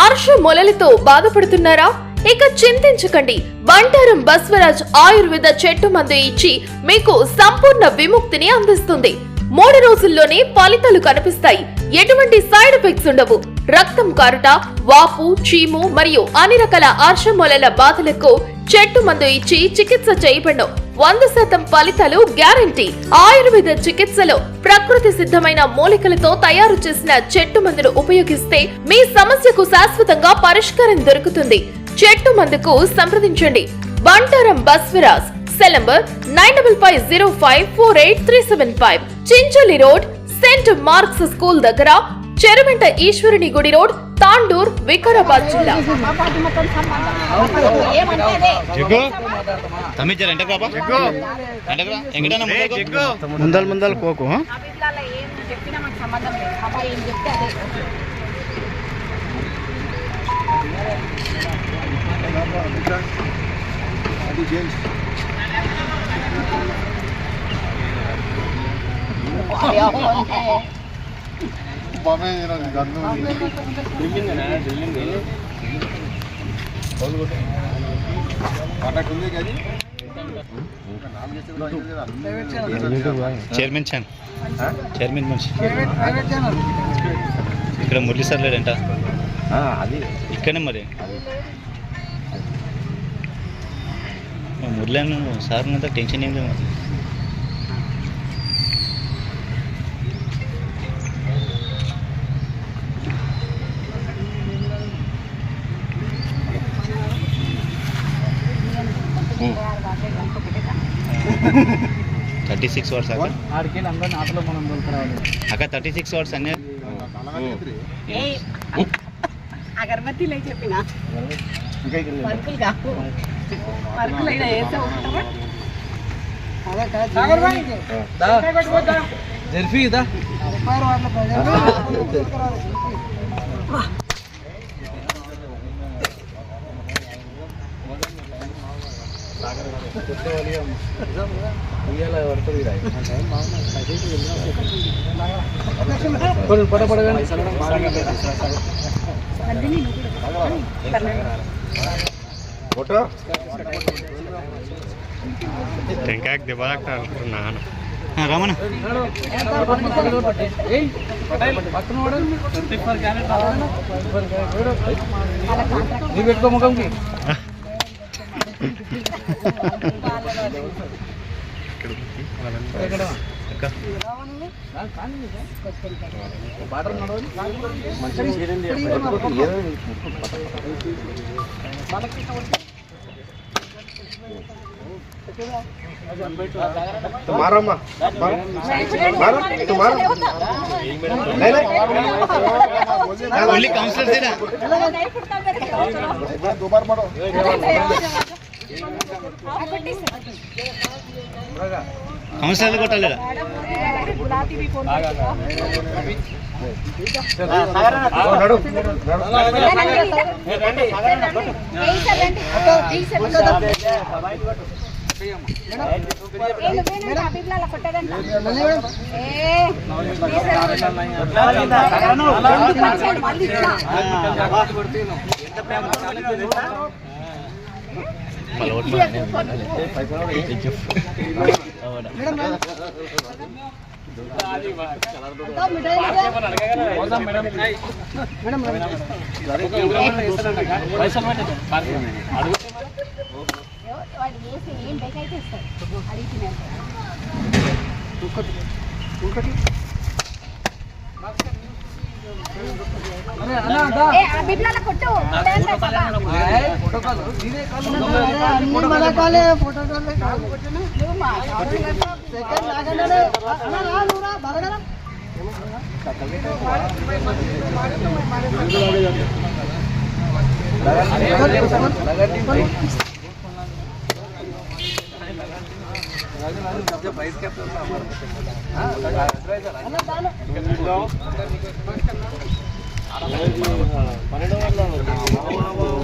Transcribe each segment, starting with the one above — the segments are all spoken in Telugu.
అర్ష మొలలతో బాధపడుతున్నారా? ఇక చింతించకండి. బంటారం బస్వరాజ్ ఆయుర్వేద చెట్టు మందు ఇచ్చి మీకు సంపూర్ణ విముక్తిని అందిస్తుంది. 3 రోజుల్లోనే ఫలితాలు కనిపిస్తాయి. ఎటువంటి సైడ్ ఎఫెక్ట్స్ ఉండవు. రక్తం కారుట, వాపు, చీము మరియు అన్ని రకాల అర్ష మొలల బాధలకు చెట్టు మందు ఇచ్చి చికిత్స చేయబడను. 100% ఫలితాలు గ్యారంటీ. ఆయుర్వేద చికిత్సలో ప్రకృతి సిద్ధమైన మూలికలతో తయారు చేసిన చెట్టు మందును ఉపయోగిస్తే మీ సమస్యకు శాశ్వతంగా పరిష్కారం దొరుకుతుంది. చెట్టు మందుకు సంప్రదించండి. Bantaram Baswaraj. Cell number 9505483375. Chinchali road, saint marks school దగ్గర, చెరువెంట ఈశ్వరుని గుడి రోడ్, తాండూర్, వికారాబాద్ జిల్లా. ముందల్ కోకు చైర్మన్ మనిషి ఇక్కడ మురళీ సార్ లేడంట. అది ఇక్కడనే మరి మురళి సార్ అంతా టెన్షన్ ఏం లేదు. 36 అవర్స్ అక్క 36 అవర్స్ అన్నీ అగరబత్తి లే చెప్పిన వర్కులు కావు వర్కులు అయినా వేసా ఉంటావా జర్ఫీ ఇదా రామణ పెట్టుకో ముఖంకి तुम्हारा काउंसलर देना दो बार मारो काउंसलर కొట్టాలి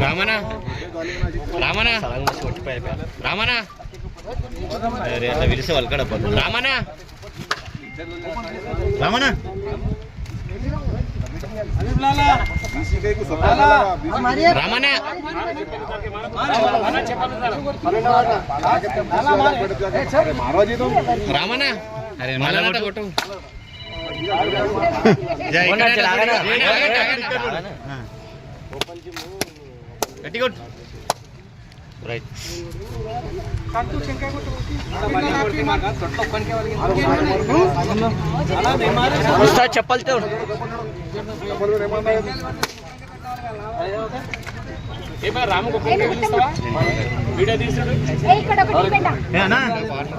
రామనా రామనా రామనా అరే అట్లా పిలిస్తే వాళ్ళు కూడా రామనా రామనా రామనా అరే మళ్ళా కొట్టు రైట్ చెప్పాలి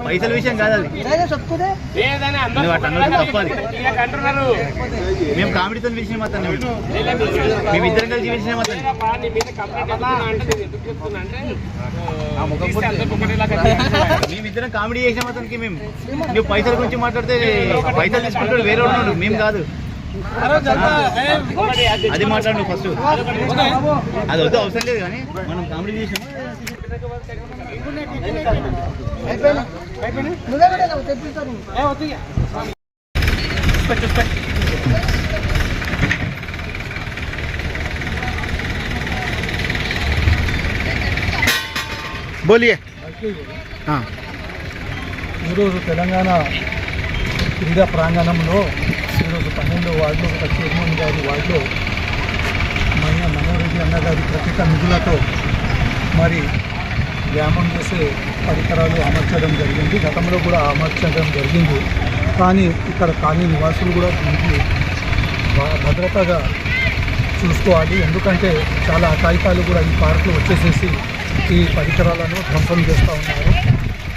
పైసల విషయం కాదు అది తప్పది మేము కామెడీతో విషయం మాత్రం మేమిద్దరం కలిసి విషయం మాత్రం మేమిద్దరం కామెడీ చేసిన మాత్రానికి మేము నువ్వు పైసల గురించి మాట్లాడితే పైసలు తీసుకుంటాడు వేరే ఉన్నాడు మేము కాదు అది మాట్లాడు నువ్వు ఫస్ట్ అది వద్దు అవసరం లేదు కానీ మనం కామెడీ చేసాం బోలియే ఈరోజు తెలంగాణ క్రీడా ప్రాంగణంలో ఈరోజు 12వ వార్డులో ఒక చైర్మన్ గారి వార్డులో మనోరెడ్డి అన్నగారి ప్రత్యేక నిధులతో మరి వ్యాయామం చేసే పరికరాలు అమర్చడం జరిగింది. గతంలో కూడా అమర్చడం జరిగింది. కానీ ఇక్కడ కాలనీ నివాసులు కూడా దీనికి భద్రతగా చూసుకోవాలి. ఎందుకంటే చాలా అకాయితాలు కూడా ఈ పార్కులో వచ్చేసేసి ఈ పరికరాలను ధ్వంసం చేస్తూ ఉన్నారు.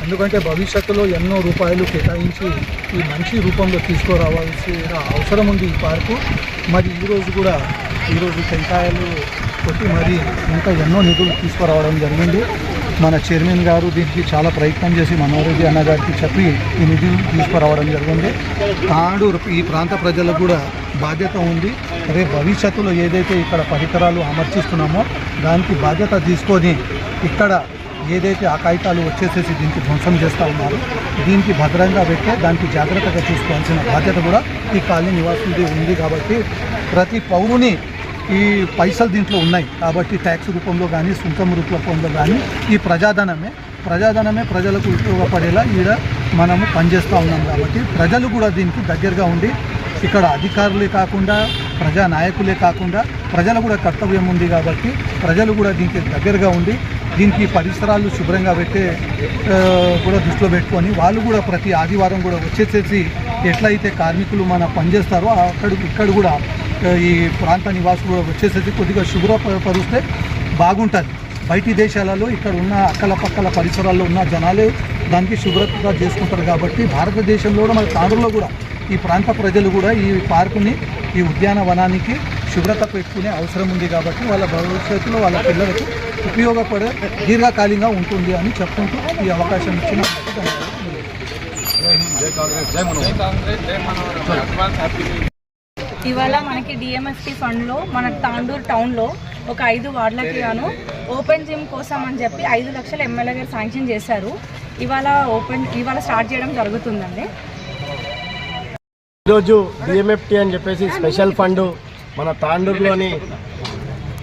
ఎందుకంటే భవిష్యత్తులో ఎన్నో రూపాయలు కేటాయించి ఈ మంచి రూపంలో తీసుకురావాల్సిన అవసరం ఉంది ఈ పార్కు. మరి ఈరోజు టెంకాయలు కొట్టి మరి ఇంకా ఎన్నో నిధులు తీసుకురావడం జరిగింది. మన చైర్మన్ గారు దీనికి చాలా ప్రయత్నం చేసి మనోరెడ్డి అన్న గారికి చెప్పి ఈ నిధులు తీసుకురావడం జరిగింది. ఈ ప్రాంత ప్రజలకు కూడా బాధ్యత ఉంది. రేపు భవిష్యత్తులో ఏదైతే ఇక్కడ పరికరాలు అమర్చిస్తున్నామో దానికి బాధ్యత తీసుకొని ఇక్కడ ఏదైతే ఆ కాగితాలు వచ్చేసేసి దీనికి ధ్వంసం చేస్తూ ఉన్నారు దీనికి భద్రంగా పెట్టే దానికి జాగ్రత్తగా చూసుకోవాల్సిన బాధ్యత కూడా ఈ కాలనీ నివాసులది ఉంది. కాబట్టి ప్రతి పౌరుని ఈ పైసలు దీంట్లో ఉన్నాయి కాబట్టి ట్యాక్స్ రూపంలో కానీ సుంకం రూపంలో కానీ ఈ ప్రజాధనమే ప్రజలకు ఉపయోగపడేలా ఈడ మనము పనిచేస్తూ ఉన్నాం. కాబట్టి ప్రజలు కూడా దీనికి దగ్గరగా ఉండి ఇక్కడ అధికారులే కాకుండా ప్రజా నాయకులే కాకుండా ప్రజలు కూడా కర్తవ్యం ఉంది. కాబట్టి ప్రజలు కూడా దీనికి దగ్గరగా ఉండి దీనికి పరిసరాలు శుభ్రంగా పెట్టే కూడా దృష్టిలో పెట్టుకొని వాళ్ళు కూడా ప్రతి ఆదివారం కూడా వచ్చేసేసి ఎట్లయితే కార్మికులు మన పనిచేస్తారో ఇక్కడ కూడా ఈ ప్రాంత నివాసులు కూడా వచ్చేసేసి కొద్దిగా శుభ్రపరిస్తే బాగుంటుంది. బయటి దేశాలలో ఇక్కడ ఉన్న అక్కల పక్కల పరిసరాల్లో ఉన్న జనాలే దానికి శుభ్రతగా చేసుకుంటారు. కాబట్టి భారతదేశంలో కూడా మన తాండ్రులో కూడా ఈ ప్రాంత ప్రజలు కూడా ఈ పార్కుని ఈ ఉద్యానవనానికి శుభ్రత పెట్టుకునే అవసరం ఉంది. కాబట్టి వాళ్ళ భవిష్యత్తులో వాళ్ళ పిల్లలకు ఉపయోగపడే దీర్ఘకాలికంగా ఉంటుంది అని చెప్పుకుంటూ ఈ అవకాశం ఇచ్చిన ఇవాళ మనకి డిఎంఎఫ్టీ ఫండ్లో మన తాండూరు టౌన్లో ఒక 5 వార్డులకి గాను ఓపెన్ జిమ్ కోసం అని చెప్పి 5 లక్షలు ఎమ్మెల్యే గారు శాంక్షన్ చేశారు. ఇవాళ స్టార్ట్ చేయడం జరుగుతుందండి. ఈరోజు డిఎంఎఫ్టీ అని చెప్పేసి స్పెషల్ ఫండ్ మన తాండూరులోని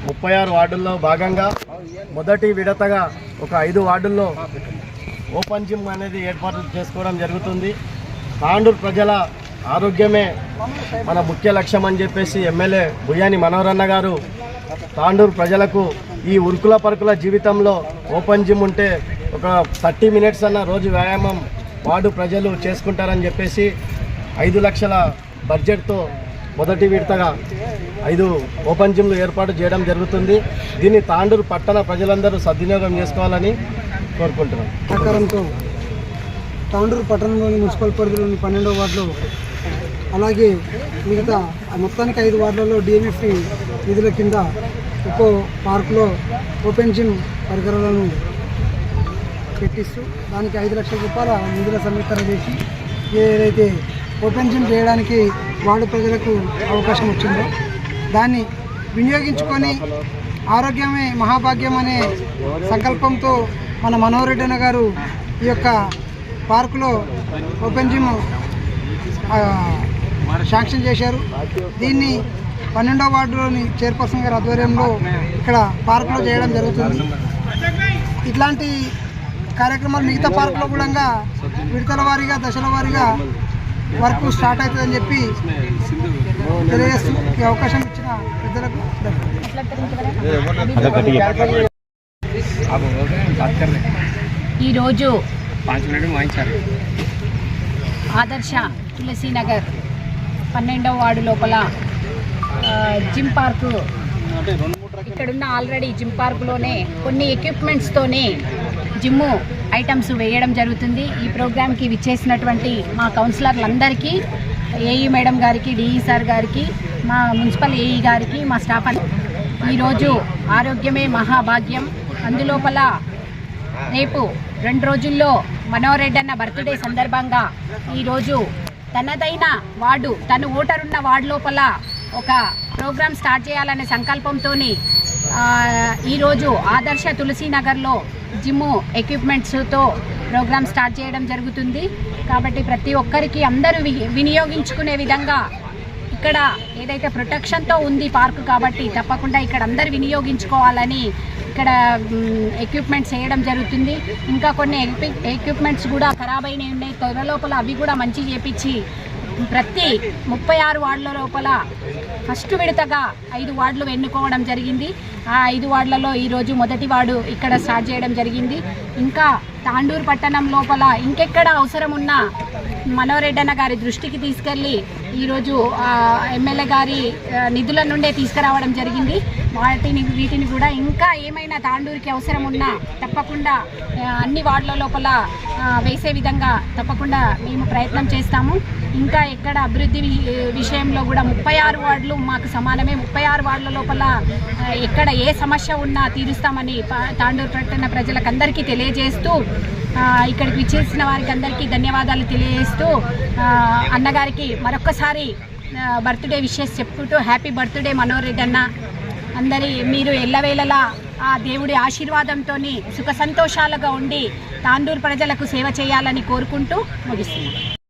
36 వార్డుల్లో భాగంగా మొదటి విడతగా ఒక 5 వార్డుల్లో ఓపెన్ జిమ్ అనేది ఏర్పాటు చేసుకోవడం జరుగుతుంది. తాండూరు ప్రజల ఆరోగ్యమే మన ముఖ్య లక్ష్యం అని చెప్పేసి ఎమ్మెల్యే బుయ్యాని మనోహరన్న గారు తాండూరు ప్రజలకు ఈ ఉరుకుల పరుకుల జీవితంలో ఓపెన్ జిమ్ ఉంటే ఒక 30 మినిట్స్ అన్న రోజు వ్యాయామం వార్డు ప్రజలు చేసుకుంటారని చెప్పేసి 5 లక్షల బడ్జెట్తో మొదటి విడతగా 5 ఓపెన్ జిమ్లు ఏర్పాటు చేయడం జరుగుతుంది. దీన్ని తాండూరు పట్టణ ప్రజలందరూ సద్వినియోగం చేసుకోవాలని కోరుకుంటున్నాం. సహకారంతో తాండూరు పట్టణంలోని మున్సిపల్ పరిధిలోని 12వ వార్డులో అలాగే మిగతా మొత్తానికి 5 వార్డులలో డిఎంఎఫ్టీ నిధుల కింద ఒక్కో పార్కులో ఓపెన్ జిమ్ పరికరాలను పెట్టిస్తూ దానికి 5 లక్షల రూపాయల నిధుల సమీకరణ చేసి ఏదైతే ఓపెన్ జిమ్ చేయడానికి వార్డు ప్రజలకు అవకాశం వచ్చిందో దాన్ని వినియోగించుకొని ఆరోగ్యమే మహాభాగ్యం అనే సంకల్పంతో మన మనోహరెడ్డి అన్న గారు ఈ యొక్క పార్కులో ఓపెన్ జిమ్ శాంక్షన్ చేశారు. దీన్ని 12వ వార్డులోని చైర్పర్సన్ గారి ఆధ్వర్యంలో ఇక్కడ పార్కులో చేయడం జరుగుతుంది. ఇట్లాంటి కార్యక్రమాలు మిగతా పార్కులో కూడా విడతల వారీగా దశల వారీగా వర్క్ స్టార్ట్ అవుతుందని చెప్పి తెలియజేస్తూ ఈ అవకాశం ఇచ్చిన పెద్దలకు ఈరోజు ఆదర్శ తులసీనగర్ 12వ వార్డు లోపల జిమ్ పార్కు, ఇక్కడున్న ఆల్రెడీ జిమ్ పార్కులోనే కొన్ని ఎక్విప్మెంట్స్తోనే జిమ్ ఐటమ్స్ వేయడం జరుగుతుంది. ఈ ప్రోగ్రామ్కి విచ్చేసినటువంటి మా కౌన్సిలర్లందరికీ, ఏఈ మేడం గారికి, డిఈ సార్ గారికి, మా మున్సిపల్ ఏఈ గారికి, మా స్టాఫ్ ఈరోజు ఆరోగ్యమే మహాభాగ్యం. అందులోపల రేపు 2 రోజుల్లో మనోహర్ రెడ్డి అన్న బర్త్డే సందర్భంగా ఈరోజు తనదైన వార్డు, తను ఓటరున్న వార్డు లోపల ఒక ప్రోగ్రామ్ స్టార్ట్ చేయాలనే సంకల్పంతో ఈరోజు ఆదర్శ తులసీనగర్లో జిమ్ ఎక్విప్మెంట్స్తో ప్రోగ్రామ్ స్టార్ట్ చేయడం జరుగుతుంది. కాబట్టి ప్రతి ఒక్కరికి అందరూ వినియోగించుకునే విధంగా ఇక్కడ ఏదైతే ప్రొటెక్షన్తో ఉంది పార్కు, కాబట్టి తప్పకుండా ఇక్కడ అందరు వినియోగించుకోవాలని ఇక్కడ ఎక్విప్మెంట్స్ వేయడం జరుగుతుంది. ఇంకా కొన్ని ఎక్విప్మెంట్స్ కూడా ఖరాబ్ అయినవి ఉన్నాయి, త్వరలోపల అవి కూడా మంచి చేపించి ప్రతి 36 వార్డుల లోపల ఫస్ట్ విడతగా 5 వార్డులు ఎన్నుకోవడం జరిగింది. ఆ 5 వార్డులలో ఈరోజు మొదటి వార్డు ఇక్కడ స్టార్ట్ చేయడం జరిగింది. ఇంకా తాండూరు పట్టణం లోపల ఇంకెక్కడ అవసరం ఉన్నా మనోహర్ రెడ్డి అన్న గారి దృష్టికి తీసుకెళ్ళి ఈరోజు ఎమ్మెల్యే గారి నిధుల నుండే తీసుకురావడం జరిగింది. వీటిని కూడా ఇంకా ఏమైనా తాండూరుకి అవసరం ఉన్నా తప్పకుండా అన్ని వార్డుల లోపల వేసే విధంగా తప్పకుండా మేము ప్రయత్నం చేస్తాము. ఇంకా ఎక్కడ అభివృద్ధి విషయంలో కూడా 36 వార్డులు మాకు సమానమే. 36 వార్డుల లోపల ఎక్కడ ఏ సమస్య ఉన్నా తీరుస్తామని తాండూరు పట్టణ ప్రజలకు అందరికీ తెలియజేస్తూ, ఇక్కడికి విచ్చేసిన వారికి అందరికీ ధన్యవాదాలు తెలియజేస్తూ, అన్నగారికి మరొక్కసారి బర్త్డే విషెస్ చెప్పుకుంటూ హ్యాపీ బర్త్డే మనోహర్ రెడ్డి అన్న. మీరు ఎల్లవేళలా ఆ దేవుడి ఆశీర్వాదంతో సుఖ సంతోషాలుగా ఉండి తాండూరు ప్రజలకు సేవ చేయాలని కోరుకుంటూ ముగిస్తున్నాను.